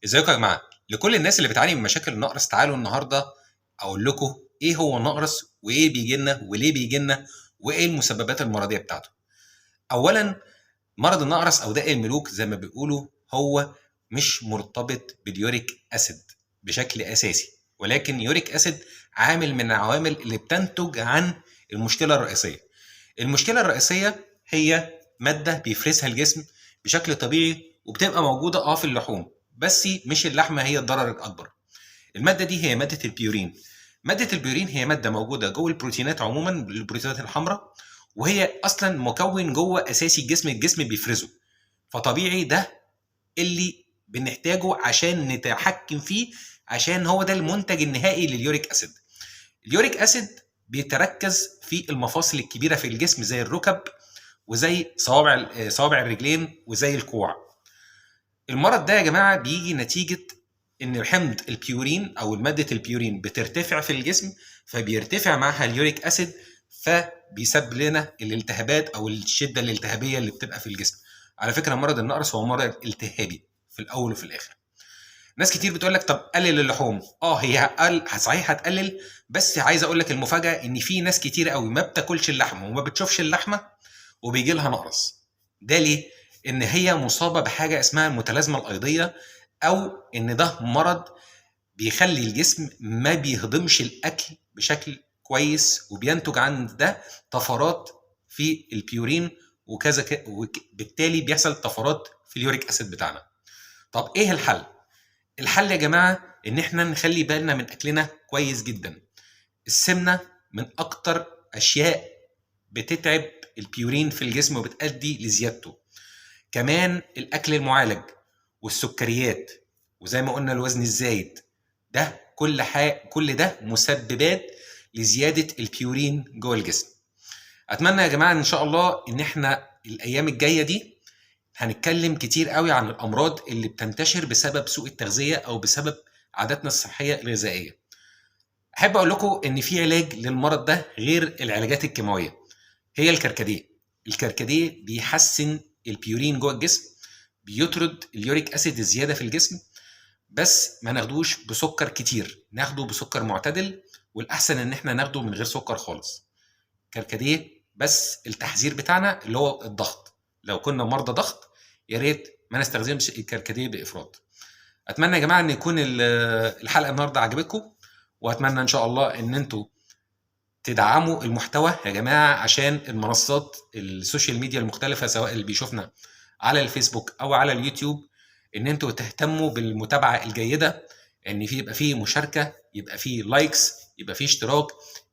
ازيكم يا جماعه؟ لكل الناس اللي بتعاني من مشاكل النقرس، تعالوا النهارده اقول لكم ايه هو النقرس وايه بيجي لنا وليه بيجي لنا وايه المسببات المرضيه بتاعته. اولا، مرض النقرس او داء الملوك زي ما بيقولوا هو مش مرتبط باليوريك اسيد بشكل اساسي، ولكن يوريك اسيد عامل من العوامل اللي بتنتج عن المشكله الرئيسيه. المشكله الرئيسيه هي ماده بيفرزها الجسم بشكل طبيعي وبتبقى موجوده في اللحوم، بس مش اللحمه هي الضرر الاكبر. الماده دي هي ماده البيورين. ماده البيورين هي ماده موجوده جوه البروتينات عموما، البروتينات الحمراء، وهي اصلا مكون جوه اساسي الجسم بيفرزه. فطبيعي ده اللي بنحتاجه عشان نتحكم فيه، عشان هو ده المنتج النهائي لليوريك اسيد. اليوريك اسيد بيتركز في المفاصل الكبيره في الجسم زي الركب وزي صوابع الرجلين وزي الكوع. المرض ده يا جماعه بيجي نتيجه ان حمض البيورين او ماده البيورين بترتفع في الجسم، فبيرتفع معها اليوريك اسيد، فبيسبب لنا الالتهابات او الشده الالتهابيه اللي بتبقى في الجسم. على فكره مرض النقرس هو مرض التهابي في الاول وفي الاخر. ناس كتير بتقول لك طب قلل اللحوم. هي صحيح هتقلل، بس عايز اقول لك المفاجاه ان في ناس كتير قوي ما بتاكلش اللحمه وما بتشوفش اللحمه وبيجي لها نقرس. ده ليه؟ ان هي مصابه بحاجه اسمها المتلازمه الايضيه، او ان ده مرض بيخلي الجسم ما بيهضمش الاكل بشكل كويس، وبينتج عن ده طفرات في البيورين وكذا وبالتالي بيحصل طفرات في اليوريك اسيد بتاعنا. طب ايه الحل؟ الحل يا جماعه ان احنا نخلي بالنا من اكلنا كويس جدا. السمنه من اكتر اشياء بتتعب البيورين في الجسم وبتؤدي لزيادته. كمان الاكل المعالج والسكريات، وزي ما قلنا الوزن الزايد، ده كل ده مسببات لزياده البيورين جوه الجسم. اتمنى يا جماعه ان شاء الله ان احنا الايام الجايه دي هنتكلم كتير قوي عن الامراض اللي بتنتشر بسبب سوء التغذيه او بسبب عاداتنا الصحيه الغذائيه. احب اقول لكم ان في علاج للمرض ده غير العلاجات الكيماويه، هي الكركديه. الكركديه بيحسن البيورين جوه الجسم، بيطرد اليوريك اسيد الزياده في الجسم، بس ما ناخدوش بسكر كتير، ناخده بسكر معتدل، والاحسن ان احنا ناخده من غير سكر خالص. كركديه بس التحذير بتاعنا اللي هو الضغط، لو كنا مرضى ضغط يا ريت ما نستخدمش الكركديه بافراط. اتمنى يا جماعه ان يكون الحلقه النهارده عجبتكم، واتمنى ان شاء الله ان انتوا تدعموا المحتوى يا جماعه، عشان المنصات السوشيال ميديا المختلفه سواء اللي بيشوفنا على الفيسبوك او على اليوتيوب، ان انتوا تهتموا بالمتابعه الجيده، ان يبقى فيه مشاركه، يبقى فيه لايكس، يبقى فيه اشتراك،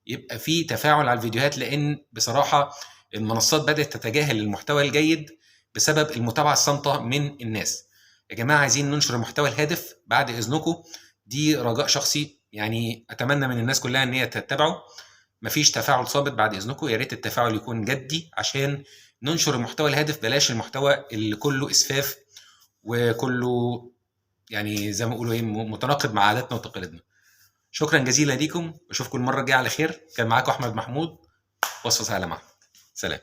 يبقى فيه تفاعل على الفيديوهات، لان بصراحه المنصات بدات تتجاهل المحتوى الجيد بسبب المتابعه الصامته من الناس. يا جماعه عايزين ننشر المحتوى الهادف بعد اذنكم، دي رجاء شخصي، يعني اتمنى من الناس كلها ان هي تتبعه. مفيش تفاعل صامت بعد اذنكم، يا ريت التفاعل يكون جدي عشان ننشر المحتوى الهادف، بلاش المحتوى اللي كله اسفاف وكله يعني زي ما بيقولوا ايه متناقض مع عاداتنا وتقاليدنا. شكرا جزيلا ليكم، اشوفكم المره الجايه على خير. كان معاكم احمد محمود، وصفه سهله معكم. سلام.